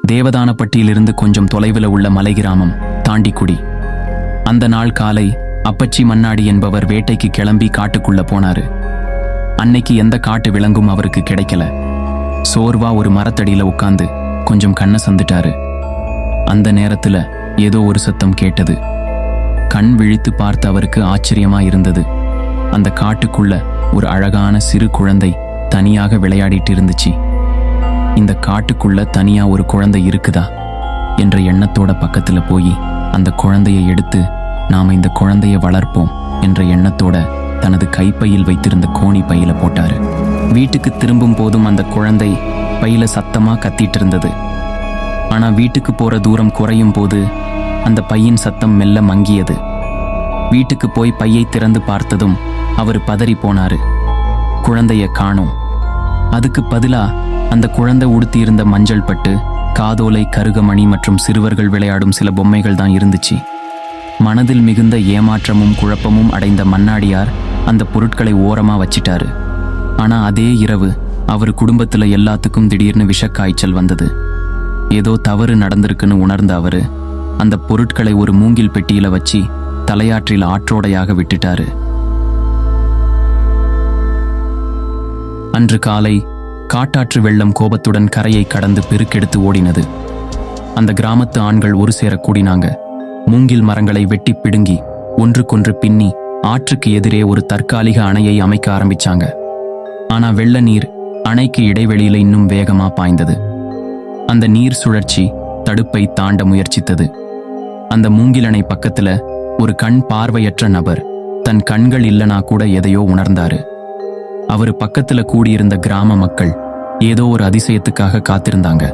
தேவதானப்பட்டியிலிருந்து கொஞ்சம் தொலைவில் உள்ள மலை கிராமம் தாண்டிக்குடி. அந்த நாள் காலை அப்பச்சி மன்னாடி என்பவர் வேட்டைக்கு கிளம்பி காட்டுக்குள்ள போனாரு. அன்னைக்கு எந்த காட்டு விலங்கும் அவருக்கு கிடைக்கல. சோர்வா ஒரு மரத்தடியில உட்கார்ந்து கொஞ்சம் கண்ணை சந்துட்டாரு. அந்த நேரத்துல ஏதோ ஒரு சத்தம் கேட்டது. கண் விழித்து பார்த்து அவருக்கு ஆச்சரியமா இருந்தது. அந்த காட்டுக்குள்ள ஒரு அழகான சிறு குழந்தை தனியாக விளையாடிட்டு இருந்துச்சு. இந்த காட்டுக்குள்ள தனியா ஒரு குழந்தை இருக்குதா என்ற எண்ணத்தோட பக்கத்துல போய் அந்த குழந்தையை எடுத்து நாம இந்த குழந்தைய வளர்ப்போம் என்ற எண்ணத்தோட தனது கைப்பையில் வைத்திருந்த கோணி பையில போட்டாரு. வீட்டுக்கு திரும்பும் போதும் அந்த குழந்தை பையில சத்தமா கத்திட்டு இருந்தது. ஆனா வீட்டுக்கு போற தூரம் குறையும் போது அந்த பையின் சத்தம் மெல்ல மங்கியது. வீட்டுக்கு போய் பையை திறந்து பார்த்ததும் அவர் பதறி போனாரு. குழந்தைய காணோம். அதுக்கு பதிலா அந்த குழந்தை உடுத்தியிருந்த மஞ்சள் பட்டு, காதோலை, கருகமணி மற்றும் சிறுவர்கள் விளையாடும் சில பொம்மைகள் தான் இருந்துச்சு. மனதில் மிகுந்த ஏமாற்றமும் குழப்பமும் அடைந்த மன்னாடியார் அந்த பொருட்களை ஓரமா வச்சிட்டாரு. ஆனா அதே இரவு அவர் குடும்பத்துல எல்லாத்துக்கும் திடீர்னு விஷக்காய்ச்சல் வந்தது. ஏதோ தவறு நடந்திருக்குன்னு உணர்ந்த அவரு அந்த பொருட்களை ஒரு மூங்கில் பெட்டியில வச்சு தலையாற்றில் ஆற்றோடையாக விட்டுட்டாரு. அன்று காலை காட்டாற்று வெள்ளம் கோபத்துடன் கரையை கடந்து பெருக்கெடுத்து ஓடினது. அந்த கிராமத்து ஆண்கள் ஒரு சேர கூடினாங்க. மூங்கில் மரங்களை வெட்டி பிடுங்கி ஒன்றுக்கொன்று பின்னி ஆற்றுக்கு எதிரே ஒரு தற்காலிக அணையை அமைக்க ஆரம்பிச்சாங்க. ஆனா வெள்ள நீர் அணைக்கு இடைவெளியில இன்னும் வேகமா பாய்ந்தது. அந்த நீர் சுழற்சி தடுப்பை தாண்ட முயற்சித்தது. அந்த மூங்கில் அணை பக்கத்துல ஒரு கண் பார்வையற்ற நபர் தன் கண்கள் இல்லனா கூட எதையோ உணர்ந்தாரு. அவரு பக்கத்துல கூடியிருந்த கிராம மக்கள் ஏதோ ஒரு அதிசயத்துக்காக காத்திருந்தாங்க.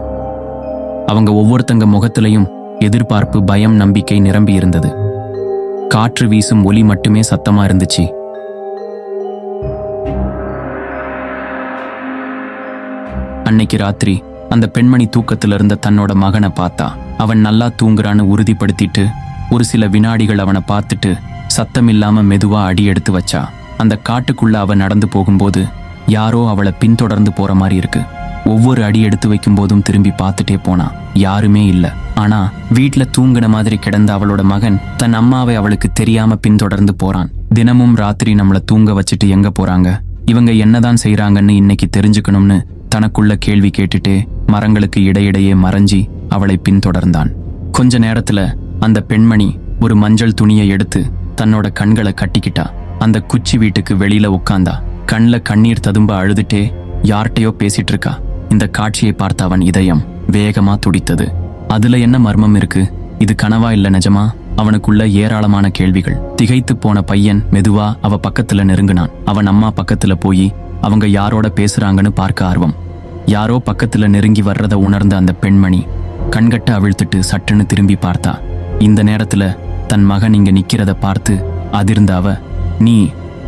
அவங்க ஒவ்வொருத்தங்க முகத்திலையும் எதிர்பார்ப்பு, பயம், நம்பிக்கை நிரம்பி இருந்தது. காற்று வீசும் ஒலி மட்டுமே சத்தமா இருந்துச்சு. அன்னைக்கு ராத்திரி அந்த பெண்மணி தூக்கத்துல இருந்த தன்னோட மகனை பார்த்தா. அவன் நல்லா தூங்குறான்னு உறுதிப்படுத்திட்டு ஒரு சில வினாடிகள் அவனை பார்த்துட்டு சத்தமில்லாம மெதுவா அடி எடுத்து வச்சா. அந்த காட்டுக்குள்ள அவ நடந்து போகும்போது யாரோ அவளை பின்தொடர்ந்து போற மாதிரி இருக்கு. ஒவ்வொரு அடி எடுத்து வைக்கும் போதும் திரும்பி பார்த்துட்டே போனா. யாருமே இல்ல. ஆனா வீட்டுல தூங்கின மாதிரி கிடந்த அவளோட மகன் தன் அம்மாவை அவளுக்கு தெரியாம பின்தொடர்ந்து போறான். தினமும் ராத்திரி நம்மள தூங்க வச்சுட்டு எங்க போறாங்க, இவங்க என்னதான் செய்யறாங்கன்னு இன்னைக்கு தெரிஞ்சுக்கணும்னு தனக்குள்ள கேள்வி கேட்டுட்டே மரங்களுக்கு இடையிடையே மறைஞ்சி அவளை பின்தொடர்ந்தான். கொஞ்ச நேரத்துல அந்த பெண்மணி ஒரு மஞ்சள் துணியை எடுத்து தன்னோட கண்களை கட்டிக்கிட்டா. அந்த குச்சி வீட்டுக்கு வெளியில உட்கார்ந்தா. கண்ல கண்ணீர் ததும்ப அழுதுட்டே யார்கிட்டயோ பேசிட்டு இருக்கா. இந்த காட்சியை பார்த்த அவன் இதயம் வேகமா துடித்தது. அதுல என்ன மர்மம் இருக்கு? இது கனவா இல்ல நிஜமா? அவனுக்குள்ள ஏராளமான கேள்விகள். திகைத்து போன பையன் மெதுவா அவ பக்கத்துல நெருங்கினான். அவன் அம்மா பக்கத்துல போய் அவங்க யாரோட பேசுறாங்கன்னு பார்க்க ஆர்வம். யாரோ பக்கத்துல நெருங்கி வர்றத உணர்ந்த அந்த பெண்மணி கண்கட்ட அவிழ்த்துட்டு சட்டுன்னு திரும்பி பார்த்தா. இந்த நேரத்துல தன் மகன் இங்க நிக்கிறத பார்த்து அதிர்ந்த அவ, நீ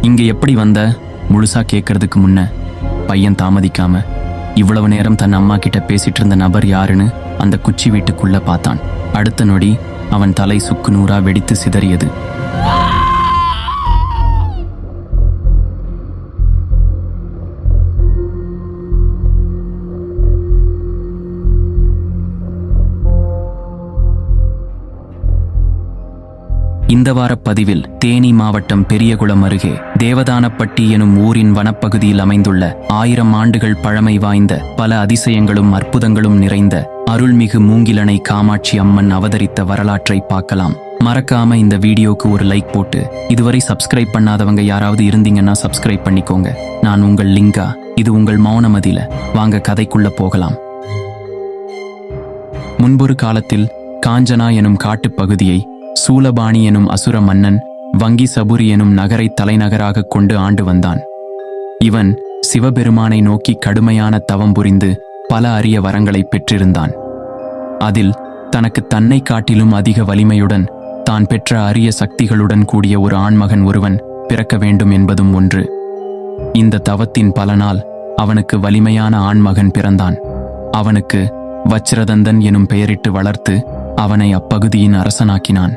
இங்க எப்படி வந்த? முழுசா கேட்கறதுக்கு முன்ன பையன் தாமதிக்காம இவ்வளவு நேரம் தன் அம்மா கிட்ட பேசிட்டு இருந்த நபர் யாருன்னு அந்த குச்சி வீட்டுக்குள்ள பார்த்தான். அடுத்த நொடி அவன் தலை சுக்கு நூறா வெடித்து சிதறியது. இந்த வார பதிவில் தேனி மாவட்டம் பெரியகுளம் அருகே தேவதானப்பட்டி எனும் ஊரின் வனப்பகுதியில் அமைந்துள்ள 1000 ஆண்டுகள் பழமை வாய்ந்த பல அதிசயங்களும் அற்புதங்களும் நிறைந்த அருள்மிகு மூங்கிலணை காமாட்சி அம்மன் அவதரித்த வரலாற்றை பார்க்கலாம். மறக்காம இந்த வீடியோக்கு ஒரு லைக் போட்டு இதுவரை சப்ஸ்கிரைப் பண்ணாதவங்க யாராவது இருந்தீங்கன்னா சப்ஸ்கிரைப் பண்ணிக்கோங்க. நான் உங்கள் லிங்கா. இது உங்கள் மௌனமதில. வாங்க கதைக்குள்ள போகலாம். முன்பொரு காலத்தில் காஞ்சனா எனும் காட்டுப்பகுதியை சூலபாணி எனும் அசுர மன்னன் வங்கி சபுரி எனும் நகரை தலைநகராக கொண்டு ஆண்டு வந்தான். இவன் சிவபெருமானை நோக்கி கடுமையான தவம் புரிந்து பல அரிய வரங்களை பெற்றிருந்தான். அதில் தனக்கு தன்னை காட்டிலும் அதிக வலிமையுடன் தான் பெற்ற அரிய சக்திகளுடன் கூடிய ஒரு ஆண்மகன் ஒருவன் பிறக்க வேண்டும் என்பதும் ஒன்று. இந்த தவத்தின் பலனால் அவனுக்கு வலிமையான ஆண்மகன் பிறந்தான். அவனுக்கு வச்சிரதந்தன் எனும் பெயரிட்டு வளர்த்து அவனை அப்பகுதியின் அரசனாக்கினான்.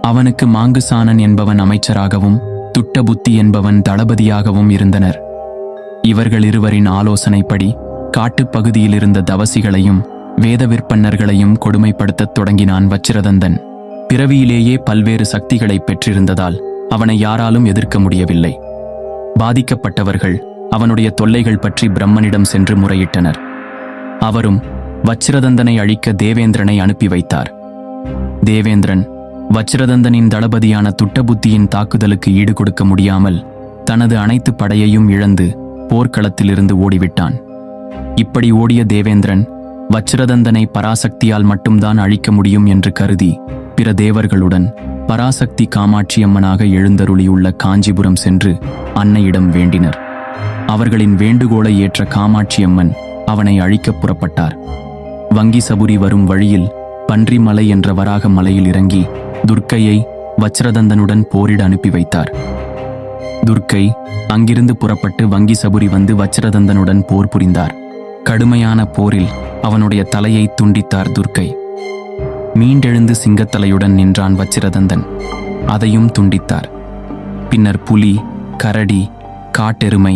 அவனுக்கு மாங்குசானன் என்பவன் அமைச்சராகவும் துட்டபுத்தி என்பவன் தளபதியாகவும் இருந்தனர். இவர்கள் இருவரின் ஆலோசனைப்படி காட்டுப்பகுதியில் இருந்த தவசிகளையும் வேத விற்பன்னர்களையும் கொடுமைப்படுத்தத் தொடங்கினான் வச்சிரதந்தன். பிறவியிலேயே பல்வேறு சக்திகளை பெற்றிருந்ததால் அவனை யாராலும் எதிர்க்க முடியவில்லை. பாதிக்கப்பட்டவர்கள் அவனுடைய தொல்லைகள் பற்றி பிரம்மனிடம் சென்று முறையிட்டனர். அவரும் வச்சிரதந்தனை அழிக்க தேவேந்திரனை அனுப்பி வைத்தார். தேவேந்திரன் வச்சிரதந்தனின் தளபதியான துட்டபுத்தியின் தாக்குதலுக்கு ஈடு கொடுக்க முடியாமல் தனது அனைத்து படையையும் இழந்து போர்க்களத்திலிருந்து ஓடிவிட்டான். இப்படி ஓடிய தேவேந்திரன் வச்சிரதந்தனை பராசக்தியால் மட்டும்தான் அழிக்க முடியும் என்று கருதி பிற தேவர்களுடன் பராசக்தி காமாட்சியம்மனாக எழுந்தருளியுள்ள காஞ்சிபுரம் சென்று அன்னையிடம் வேண்டினர். அவர்களின் வேண்டுகோளை ஏற்ற காமாட்சியம்மன் அவனை அழிக்கப் புறப்பட்டார். வங்கிசபுரி வரும் வழியில் பன்றிமலை என்ற வராக மலையில் இறங்கி துர்க்கையை வச்சிரதந்தனுடன் போரிட அனுப்பி வைத்தார். துர்க்கை அங்கிருந்து புறப்பட்டு வங்கிசபுரி வந்து வச்சிரதந்தனுடன் போர் புரிந்தார். கடுமையான போரில் அவனுடைய தலையை துண்டித்தார் துர்க்கை. மீண்டெழுந்து சிங்கத்தலையுடன் நின்றான் வச்சிரதந்தன். அதையும் துண்டித்தார். பின்னர் புலி, கரடி, காட்டெருமை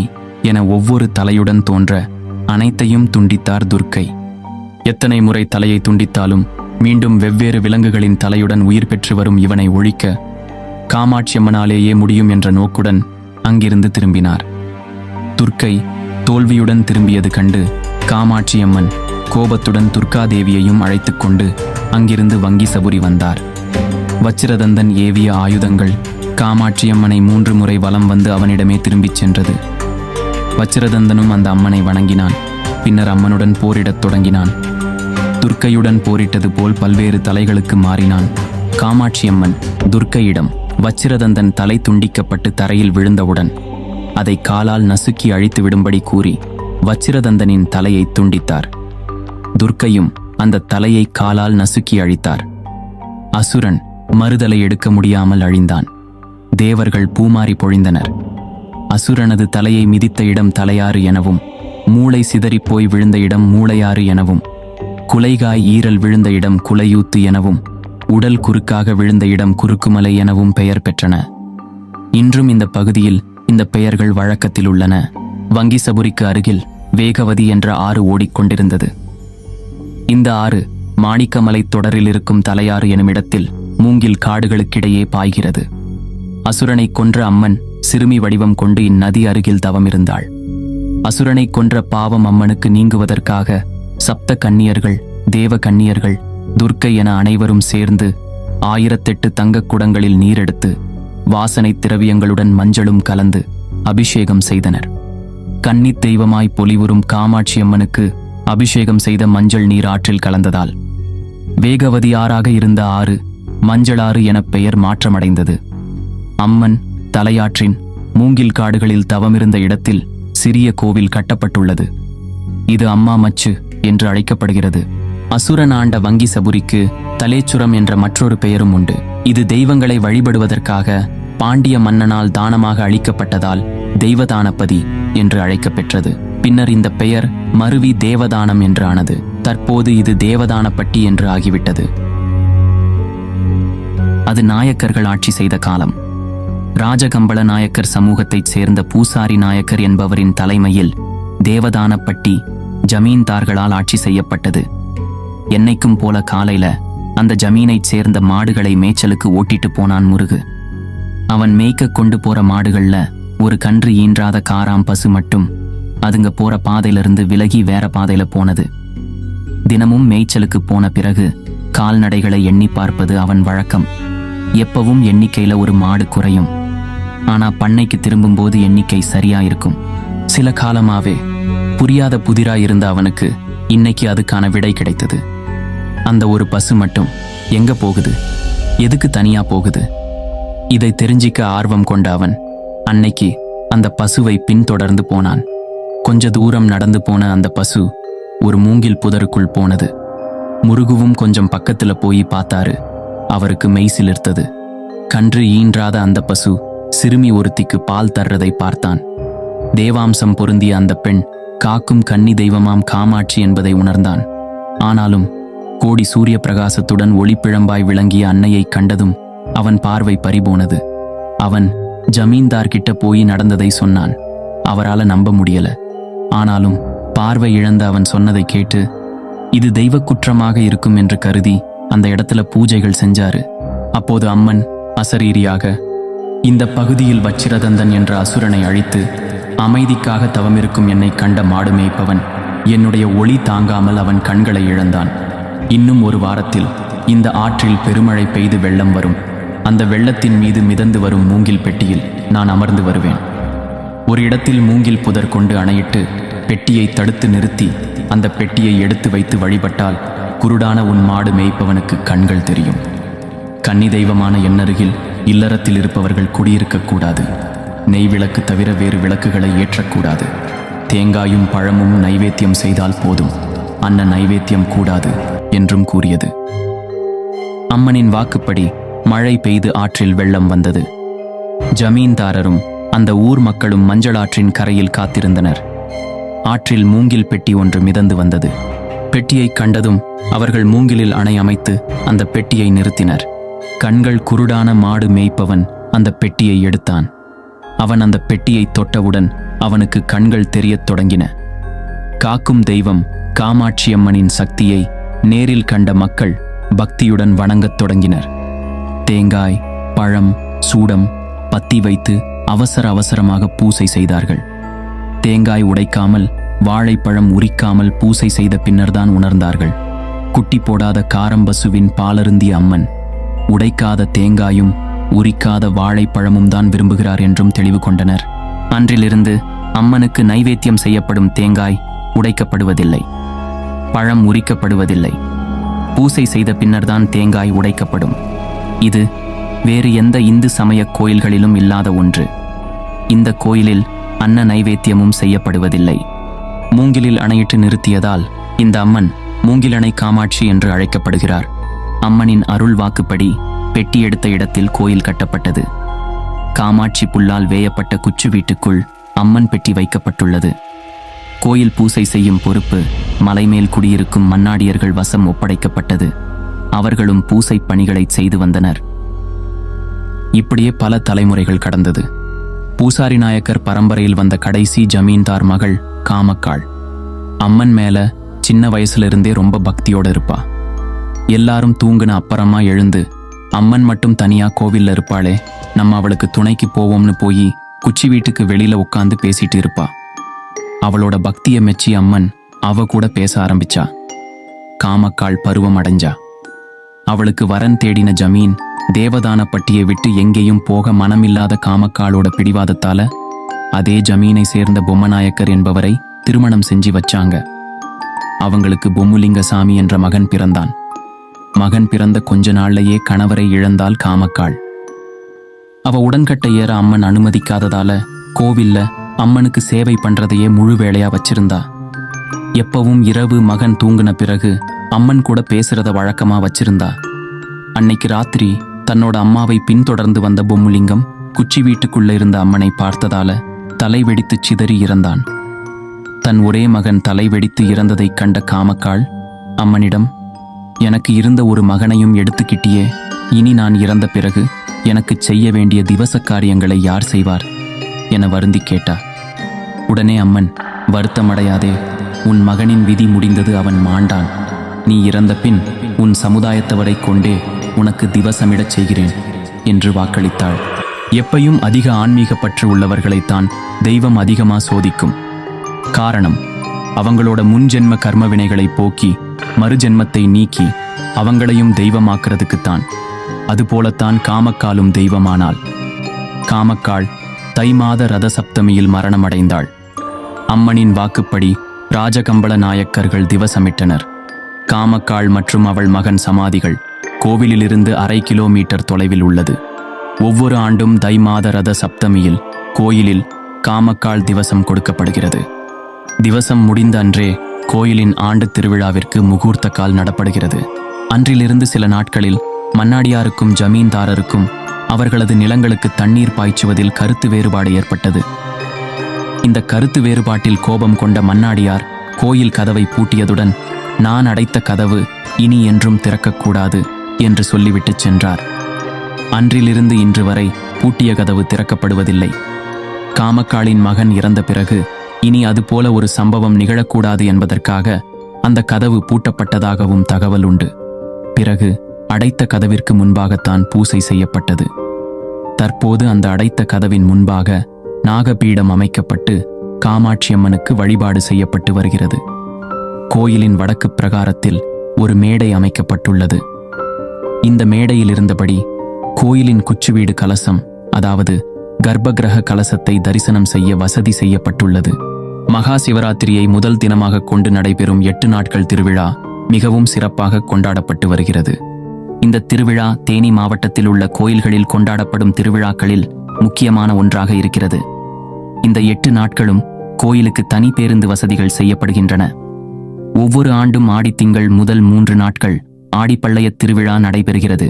என ஒவ்வொரு தலையுடன் தோன்ற அனைத்தையும் துண்டித்தார் துர்க்கை. எத்தனை முறை தலையை துண்டித்தாலும் மீண்டும் வெவ்வேறு விலங்குகளின் தலையுடன் உயிர் பெற்று வரும் இவனை ஒழிக்க காமாட்சியம்மனாலேயே முடியும் என்ற நோக்குடன் அங்கிருந்து திரும்பினார். துர்க்கை தோல்வியுடன் திரும்பியது கண்டு காமாட்சியம்மன் கோபத்துடன் துர்காதேவியையும் அழைத்துக் கொண்டு அங்கிருந்து வங்கிசபுரி வந்தார். வச்சிரதந்தன் ஏவிய ஆயுதங்கள் காமாட்சியம்மனை 3 முறை வலம் வந்து அவனிடமே திரும்பிச் சென்றது. வச்சிரதந்தனும் அந்த அம்மனை வணங்கினான். பின்னர் அம்மனுடன் போரிடத் தொடங்கினான். துர்க்கையுடன் போரிட்டது போல் பல்வேறு தலைகளுக்கு மாறினான். காமாட்சியம்மன் துர்க்கையிடம் வச்சிரதந்தன் தலை துண்டிக்கப்பட்டு தரையில் விழுந்தவுடன் அதை காலால் நசுக்கி அழித்து விடும்படி கூறி வச்சிரதந்தனின் தலையை துண்டித்தார். துர்க்கையும் அந்த தலையை காலால் நசுக்கி அழித்தார். அசுரன் மறுதலை எடுக்க முடியாமல் அழிந்தான். தேவர்கள் பூமாரி பொழிந்தனர். அசுரனது தலையை மிதித்த இடம் தலையாறு எனவும், மூளை சிதறிப்போய் விழுந்த இடம் மூளையாறு எனவும், குலைகாய் ஈரல் விழுந்த இடம் குலையூத்து எனவும், உடல் குறுக்காக விழுந்த இடம் குறுக்குமலை எனவும் பெயர் பெற்றன. இன்றும் இந்த பகுதியில் இந்த பெயர்கள் வழக்கத்தில் உள்ளன. வங்கிசபுரிக்கு அருகில் வேகவதி என்ற ஆறு ஓடிக்கொண்டிருந்தது. இந்த ஆறு மாணிக்கமலை தொடரில் இருக்கும் தலையாறு எனுமிடத்தில் மூங்கில் காடுகளுக்கிடையே பாய்கிறது. அசுரனை கொன்ற அம்மன் சிறுமி வடிவம் கொண்டு இந்நதி அருகில் தவமிருந்தாள். அசுரனை கொன்ற பாவம் அம்மனுக்கு நீங்குவதற்காக சப்த கன்னியர்கள், தேவ கன்னியர்கள், துர்க்கை என அனைவரும் சேர்ந்து 1008 தங்கக் குடங்களில் நீரெடுத்து வாசனை திரவியங்களுடன் மஞ்சளும் கலந்து அபிஷேகம் செய்தனர். கன்னித் தெய்வமாய் பொலிவுறும் காமாட்சியம்மனுக்கு அபிஷேகம் செய்த மஞ்சள் நீர் ஆற்றில் கலந்ததால் வேகவதி ஆறாக இருந்த ஆறு மஞ்சளாறு என பெயர் மாற்றமடைந்தது. அம்மன் தலையாற்றின் மூங்கில் காடுகளில் தவமிருந்த இடத்தில் சிறிய கோவில் கட்டப்பட்டுள்ளது. இது அம்மா மச்சு என்று அழைக்கப்படுகிறது. அசுரன் ஆண்ட வங்கிசபுரிக்கு தலேச்சுரம் என்ற மற்றொரு பெயரும் உண்டு. இது தெய்வங்களை வழிபடுவதற்காக பாண்டிய மன்னனால் தானமாக அளிக்கப்பட்டதால் தெய்வதானபதி என்று அழைக்கப்பெற்றது. பின்னர் இந்த பெயர் மருவி தேவதானம் என்று ஆனது. தற்போது இது தேவதானப்பட்டி என்று ஆகிவிட்டது. அது நாயக்கர்கள் ஆட்சி செய்த காலம். ராஜகம்பள நாயக்கர் சமூகத்தைச் சேர்ந்த பூசாரி நாயக்கர் என்பவரின் தலைமையில் தேவதானப்பட்டி ஜமீன்தார்களால் ஆட்சி செய்யப்பட்டது. என்னைக்கும் போல காலையில அந்த ஜமீனைச் சேர்ந்த மாடுகளை மேய்ச்சலுக்கு ஓட்டிட்டு போனான் முருகு. அவன் மேய்க்க கொண்டு போற மாடுகள்ல ஒரு கன்று ஈன்றாத காராம் பசு மட்டும் அதுங்க போற பாதையிலிருந்து விலகி வேற பாதையில போனது. தினமும் மேய்ச்சலுக்கு போன பிறகு கால்நடைகளை எண்ணி பார்ப்பது அவன் வழக்கம். எப்பவும் எண்ணிக்கையில ஒரு மாடு குறையும். ஆனா பண்ணைக்கு திரும்பும்போது எண்ணிக்கை சரியா இருக்கும். சில காலமாவே புரியாத புதிராயிருந்த அவனுக்கு இன்னைக்கு அதுக்கான விடை கிடைத்தது. அந்த ஒரு பசு மட்டும் எங்க போகுது, எதுக்கு தனியா போகுது, இதை தெரிஞ்சிக்க ஆர்வம் கொண்ட அவன் அன்னைக்கு அந்த பசுவை பின்தொடர்ந்து போனான். கொஞ்ச தூரம் நடந்து போன அந்த பசு ஒரு மூங்கில் புதருக்குள் போனது. முருகுவும் கொஞ்சம் பக்கத்துல போய் பார்த்தாரு. அவருக்கு மெய் சிலிர்த்தது. கன்று ஈன்றாத அந்த பசு சிறுமி ஒருத்திக்கு பால் தர்றதை பார்த்தான். தேவாம்சம் பொருந்திய அந்த பெண் காக்கும் கன்னி தெய்வமாம் காமாட்சி என்பதை உணர்ந்தான். ஆனாலும் கோடி சூரிய பிரகாசத்துடன் ஒளிப்பிழம்பாய் விளங்கிய அன்னையை கண்டதும் அவன் பார்வை பறிபோனது. அவன் ஜமீன்தார் கிட்ட போய் நடந்ததை சொன்னான். அவரால நம்ப முடியல. ஆனாலும் பார்வை இழந்த அவன் சொன்னதை கேட்டு இது தெய்வ குற்றமாக இருக்கும் என்று கருதி அந்த இடத்துல பூஜைகள் செஞ்சாரு. அப்போது அம்மன் அசரீரியாக, இந்த பகுதியில் வச்சிரதந்தன் என்ற அசுரனை அழித்து அமைதிக்காக தவமிருக்கும் என்னை கண்ட மாடு மேய்ப்பவன் என்னுடைய ஒளி தாங்காமல் அவன் கண்களை இழந்தான். இன்னும் ஒரு வாரத்தில் இந்த ஆற்றில் பெருமழை பெய்து வெள்ளம் வரும். அந்த வெள்ளத்தின் மீது மிதந்து வரும் மூங்கில் பெட்டியில் நான் அமர்ந்து வருவேன். ஒரு இடத்தில் மூங்கில் புதர் கொண்டு அணையிட்டு பெட்டியை தடுத்து நிறுத்தி அந்த பெட்டியை எடுத்து வைத்து வழிபட்டால் குருடான உன் மாடு மேய்ப்பவனுக்கு கண்கள் தெரியும். கன்னி தெய்வமான என்னருகில் இல்லறத்தில் இருப்பவர்கள் குடியிருக்கக்கூடாது. நெய் விளக்கு தவிர வேறு விளக்குகளை ஏற்றக்கூடாது. தேங்காயும் பழமும் நைவேத்தியம் செய்தால் போதும், அன்ன நைவேத்தியம் கூடாது என்றும் கூறியது. அம்மனின் வாக்குப்படி மழை பெய்து ஆற்றில் வெள்ளம் வந்தது. ஜமீன்தாரரும் அந்த ஊர் மக்களும் மஞ்சளாற்றின் கரையில் காத்திருந்தனர். ஆற்றில் மூங்கில் பெட்டி ஒன்று மிதந்து வந்தது. பெட்டியை கண்டதும் அவர்கள் மூங்கிலில் அணை அமைத்து அந்த பெட்டியை நிறுத்தினர். கண்கள் குருடான மாடு மேய்ப்பவன் அந்த பெட்டியை எடுத்தான். அவன் அந்த பெட்டியை தொட்டவுடன் அவனுக்கு கண்கள் தெரியத் தொடங்கின. காக்கும் தெய்வம் காமாட்சியம்மனின் சக்தியை நேரில் கண்ட மக்கள் பக்தியுடன் வணங்கத் தொடங்கினர். தேங்காய், பழம், சூடம், பத்தி வைத்து அவசரமாக பூசை செய்தார்கள். தேங்காய் உடைக்காமல், வாழைப்பழம் உரிக்காமல் பூசை செய்த பின்னர்தான் உணர்ந்தார்கள். குட்டி போடாத காரம்பசுவின் பாலருந்திய அம்மன் உடைக்காத தேங்காயும் உரிக்காத வாழைப்பழமும் தான் விரும்புகிறார் என்றும் தெளிவு கொண்டனர். அன்றிலிருந்து அம்மனுக்கு நைவேத்தியம் செய்யப்படும் தேங்காய் உடைக்கப்படுவதில்லை, பழம் உரிக்கப்படுவதில்லை. பூசை செய்த பின்னர்தான் தேங்காய் உடைக்கப்படும். இது வேறு எந்த இந்து சமய கோயில்களிலும் இல்லாத ஒன்று. இந்த கோயிலில் அன்ன நைவேத்தியமும் செய்யப்படுவதில்லை. மூங்கிலில் அணையிட்டு நிறுத்தியதால் இந்த அம்மன் மூங்கிலணை காமாட்சி என்று அழைக்கப்படுகிறார். அம்மனின் அருள் வாக்குப்படி பெட்டி எடுத்த இடத்தில் கோயில் கட்டப்பட்டது. காமாட்சி புல்லால் வேயப்பட்ட குச்சு வீட்டுக்குள் அம்மன் பெட்டி வைக்கப்பட்டுள்ளது. கோயில் பூசை செய்யும் பொறுப்பு மலைமேல் குடியிருக்கும் மன்னாடியர்கள் வசம் ஒப்படைக்கப்பட்டது. அவர்களும் பூசை பணிகளை செய்து வந்தனர். இப்படியே பல தலைமுறைகள் கடந்தது. பூசாரி நாயக்கர் பரம்பரையில் வந்த கடைசி ஜமீன்தார் மகள் காமக்காள். அம்மன் மேல சின்ன வயசுல இருந்தே ரொம்ப பக்தியோட இருப்பா. எல்லாரும் தூங்குன அப்புறமா எழுந்து அம்மன் மட்டும் தனியா கோவில்ல இருப்பாளே, நம்ம அவளுக்கு துணைக்கு போவோம்னு போய் குச்சி வீட்டுக்கு வெளியில உட்காந்து பேசிட்டு இருப்பா. அவளோட பக்தியை மெச்சி அம்மன் அவ கூட பேச ஆரம்பிச்சா. காமக்காள் பருவம் அடைஞ்சா. அவளுக்கு வரன் தேடின ஜமீன் தேவதானப்பட்டியை விட்டு எங்கேயும் போக மனமில்லாத காமக்காளோட பிடிவாதத்தால அதே ஜமீனை சேர்ந்த பொம்மநாயக்கர் என்பவரை திருமணம் செஞ்சு வச்சாங்க. அவங்களுக்கு பொம்முலிங்கசாமி என்ற மகன் பிறந்தான். மகன் பிறந்த கொஞ்ச நாள்லயே கணவரை இழந்தாள் காமக்காள். அவ உடன்கட்டை ஏற அம்மன் அனுமதிக்காததால கோவில்ல அம்மனுக்கு சேவை பண்றதையே முழு வேளையா வச்சிருந்தா. எப்பவும் இரவு மகன் தூங்குன பிறகு அம்மன் கூட பேசுறத வழக்கமா வச்சிருந்தா. அன்னைக்கு ராத்திரி தன்னோட அம்மாவை பின்தொடர்ந்து வந்த பொம்முலிங்கம் குச்சி வீட்டுக்குள்ள இருந்த அம்மனை பார்த்ததால தலை வெடித்து சிதறி இறந்தான். தன் ஒரே மகன் தலை வெடித்து இறந்ததை கண்ட காமக்காள் அம்மனிடம், எனக்கு இருந்த ஒரு மகனையும் எடுத்துக்கிட்டியே, இனி நான் இறந்த பிறகு எனக்கு செய்ய வேண்டிய திவச காரியங்களை யார் செய்வார் என வருந்தி கேட்டா. உடனே அம்மன், வருத்தமடையாதே, உன் மகனின் விதி முடிந்தது, அவன் மாண்டான். நீ இறந்த பின் உன் சமுதாயத்தவரை கொண்டே உனக்கு திவசமிடச் செய்கிறேன் என்று வாக்களித்தாள். எப்பையும் அதிக ஆன்மீக பற்று உள்ளவர்களைத்தான் தெய்வம் அதிகமா சோதிக்கும். காரணம், அவங்களோட முன்ஜென்ம கர்மவினைகளை போக்கி மறுஜென்மத்தை நீக்கி அவங்களையும் தெய்வமாக்குறதுக்குத்தான். அதுபோலத்தான் காமக்காலும் தெய்வமானாள். காமக்காள் தை மாத ரத சப்தமியில் மரணமடைந்தாள். அம்மனின் வாக்குப்படி ராஜகம்பள நாயக்கர்கள் திவசமிட்டனர். காமக்காள் மற்றும் அவள் மகன் சமாதிகள் கோவிலிலிருந்து 1/2 கிலோமீட்டர் தொலைவில் உள்ளது. ஒவ்வொரு ஆண்டும் தை மாத ரத சப்தமியில் கோயிலில் காமக்காள் திவசம் கொடுக்கப்படுகிறது. திவசம் முடிந்த அன்றே கோயிலின் ஆண்டு திருவிழாவிற்கு முகூர்த்த கால் நடப்படுகிறது. அன்றிலிருந்து சில நாட்களில் மன்னாடியாருக்கும் ஜமீன்தாரருக்கும் அவர்களது நிலங்களுக்கு தண்ணீர் பாய்ச்சுவதில் கருத்து வேறுபாடு ஏற்பட்டது. இந்த கருத்து வேறுபாட்டில் கோபம் கொண்ட மன்னாடியார் கோயில் கதவை பூட்டியதுடன், நான் அடைத்த கதவு இனி என்றும் திறக்கக்கூடாது என்று சொல்லிவிட்டு சென்றார். அன்றிலிருந்து இன்று வரை பூட்டிய கதவு திறக்கப்படுவதில்லை. காமக்காளின் மகன் இறந்த பிறகு இனி அதுபோல ஒரு சம்பவம் நிகழக்கூடாது என்பதற்காக அந்த கதவு பூட்டப்பட்டதாகவும் தகவல் உண்டு. பிறகு அடைத்த கதவிற்கு முன்பாகத்தான் பூசை செய்யப்பட்டது. தற்போது அந்த அடைத்த கதவின் முன்பாக நாகபீடம் அமைக்கப்பட்டு காமாட்சியம்மனுக்கு வழிபாடு செய்யப்பட்டு வருகிறது. கோயிலின் வடக்கு பிரகாரத்தில் ஒரு மேடை அமைக்கப்பட்டுள்ளது. இந்த மேடையில் இருந்தபடி கோயிலின் குச்சுவீடு கலசம், அதாவது கர்ப்பகிரக கலசத்தை தரிசனம் செய்ய வசதி செய்யப்பட்டுள்ளது. மகா சிவராத்திரியை முதல் தினமாக கொண்டு நடைபெறும் 8 நாட்கள் திருவிழா மிகவும் சிறப்பாக கொண்டாடப்பட்டு வருகிறது. இந்த திருவிழா தேனி மாவட்டத்தில் உள்ள கோயில்களில் கொண்டாடப்படும் திருவிழாக்களில் முக்கியமான ஒன்றாக இருக்கிறது. இந்த 8 நாட்களும் கோயிலுக்கு தனி பேருந்து வசதிகள் செய்யப்படுகின்றன. ஒவ்வொரு ஆண்டும் ஆடித்திங்கள் முதல் 3 நாட்கள் ஆடிப்பள்ளைய திருவிழா நடைபெறுகிறது.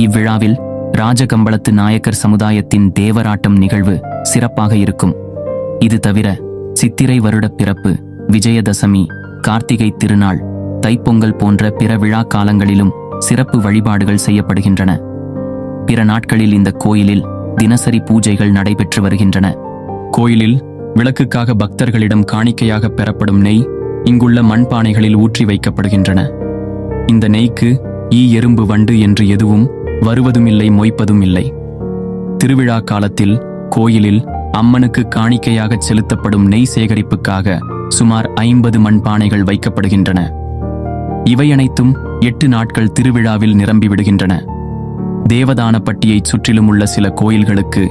இவ்விழாவில் ராஜகம்பளத்து நாயக்கர் சமுதாயத்தின் தேவராட்டம் நிகழ்வு சிறப்பாக இருக்கும். இது தவிர சித்திரை வருட பிறப்பு, விஜயதசமி, கார்த்திகை திருநாள், தைப்பொங்கல் போன்ற பிற விழா காலங்களிலும் சிறப்பு வழிபாடுகள் செய்யப்படுகின்றன. பிற நாட்களில் இந்த கோயிலில் தினசரி பூஜைகள் நடைபெற்று வருகின்றன. கோயிலில் விளக்குக்காக பக்தர்களிடம் காணிக்கையாக பெறப்படும் நெய் இங்குள்ள மண்பானைகளில் ஊற்றி வைக்கப்படுகின்றன. இந்த நெய்க்கு எறும்பு வண்டு என்று எதுவும் வருவதுமில்லை, மொய்ப்பதும் இல்லை. திருவிழா காலத்தில் கோயிலில் அம்மனுக்கு காணிக்கையாக செலுத்தப்படும் நெய் சேகரிப்புக்காக சுமார் 50 மண்பானைகள் வைக்கப்படுகின்றன. இவை அனைத்தும் 8 நாட்கள் திருவிழாவில் நிரம்பிவிடுகின்றன. தேவதானப்பட்டியைச் சுற்றிலும் உள்ள சில கோயில்களுக்கு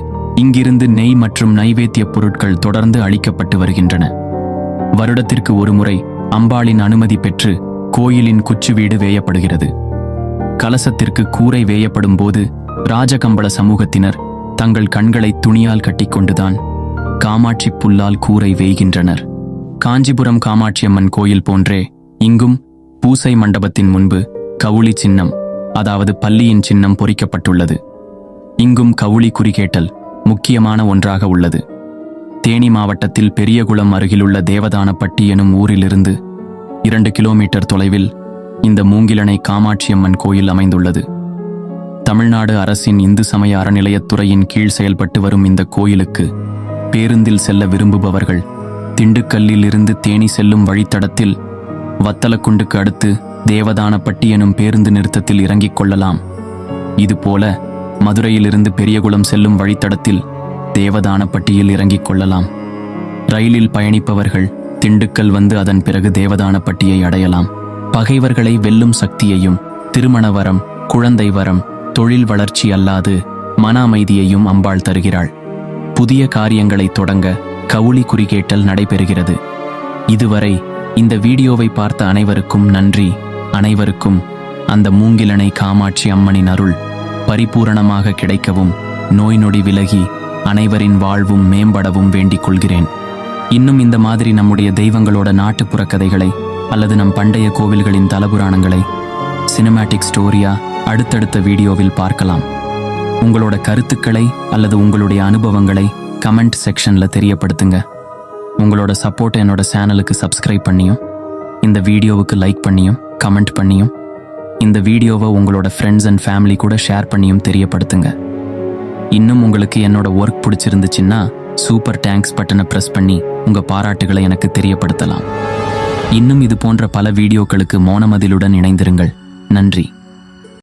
இங்கிருந்து நெய் மற்றும் நைவேத்திய பொருட்கள் தொடர்ந்து அளிக்கப்பட்டு வருகின்றன. வருடத்திற்கு ஒரு முறை அம்பாளின் அனுமதி பெற்று கோயிலின் குச்சுவீடு வேயப்படுகிறது. கலசத்திற்கு கூரை வேயப்படும் போது ராஜகம்பள சமூகத்தினர் தங்கள் கண்களை துணியால் கட்டிக்கொண்டுதான் காமாட்சி புல்லால் கூரை வேய்கின்றனர். காஞ்சிபுரம் காமாட்சியம்மன் கோயில் போன்றே இங்கும் பூசை மண்டபத்தின் முன்பு கவுளி சின்னம், அதாவது பல்லியின் சின்னம் பொறிக்கப்பட்டுள்ளது. இங்கும் கவுளி குறிகேட்டல் முக்கியமான ஒன்றாக உள்ளது. தேனி மாவட்டத்தில் பெரியகுளம் அருகிலுள்ள தேவதானப்பட்டி எனும் ஊரிலிருந்து 2 கிலோமீட்டர் தொலைவில் இந்த மூங்கிலணை காமாட்சியம்மன் கோயில் அமைந்துள்ளது. தமிழ்நாடு அரசின் இந்து சமய அறநிலையத்துறையின் கீழ் செயல்பட்டு வரும் இந்த கோயிலுக்கு பேருந்தில் செல்ல விரும்புபவர்கள் திண்டுக்கல்லில் இருந்து தேனி செல்லும் வழித்தடத்தில் வத்தலக்குண்டுக்கு அடுத்து தேவதானப்பட்டி எனும் பேருந்து நிறுத்தத்தில் இறங்கிக் கொள்ளலாம். இதுபோல மதுரையிலிருந்து பெரியகுளம் செல்லும் வழித்தடத்தில் தேவதானப்பட்டியில் இறங்கிக் கொள்ளலாம். ரயிலில் பயணிப்பவர்கள் திண்டுக்கல் வந்து அதன் பிறகு தேவதானப்பட்டியை அடையலாம். பகைவர்களை வெல்லும் சக்தியையும், திருமண வரம், குழந்தை வரம், தொழில் வளர்ச்சி அல்லாது மன அமைதியையும் அம்பாள் தருகிறாள். புதிய காரியங்களை தொடங்க கவுளி குறிகேட்டல் நடைபெறுகிறது. இதுவரை இந்த வீடியோவை பார்த்த அனைவருக்கும் நன்றி. அனைவருக்கும் அந்த மூங்கிலணை காமாட்சி அம்மனின் அருள் பரிபூரணமாக கிடைக்கவும், நோய் நொடி விலகி அனைவரின் வாழ்வும் மேம்படவும் வேண்டிக் கொள்கிறேன். இன்னும் இந்த மாதிரி நம்முடைய தெய்வங்களோட நாட்டுப்புற கதைகளை அல்லது நம் பண்டைய கோவில்களின் தலபுராணங்களை சினிமேட்டிக் ஸ்டோரியா அடுத்தடுத்த வீடியோவில் பார்க்கலாம். உங்களோட கருத்துக்களை அல்லது உங்களுடைய அனுபவங்களை கமெண்ட் செக்ஷன்ல தெரியப்படுத்துங்க. உங்களோட சப்போர்ட் என்னோட சேனலுக்கு சப்ஸ்கிரைப் பண்ணியும், இந்த வீடியோவுக்கு லைக் பண்ணியும், கமெண்ட் பண்ணியும், இந்த வீடியோவை உங்களோட ஃப்ரெண்ட்ஸ் அண்ட் ஃபேமிலி கூட ஷேர் பண்ணியும் தெரியப்படுத்துங்க. இன்னும் உங்களுக்கு என்னோட ஒர்க் பிடிச்சிருந்துச்சுன்னா சூப்பர் தேங்க்ஸ் பட்டனை ப்ரெஸ் பண்ணி உங்க பாராட்டுகளை எனக்கு தெரியப்படுத்தலாம். இன்னும் இது போன்ற பல வீடியோக்களுக்கு மோனமதிலுடன் இணைந்திருங்கள். நன்றி.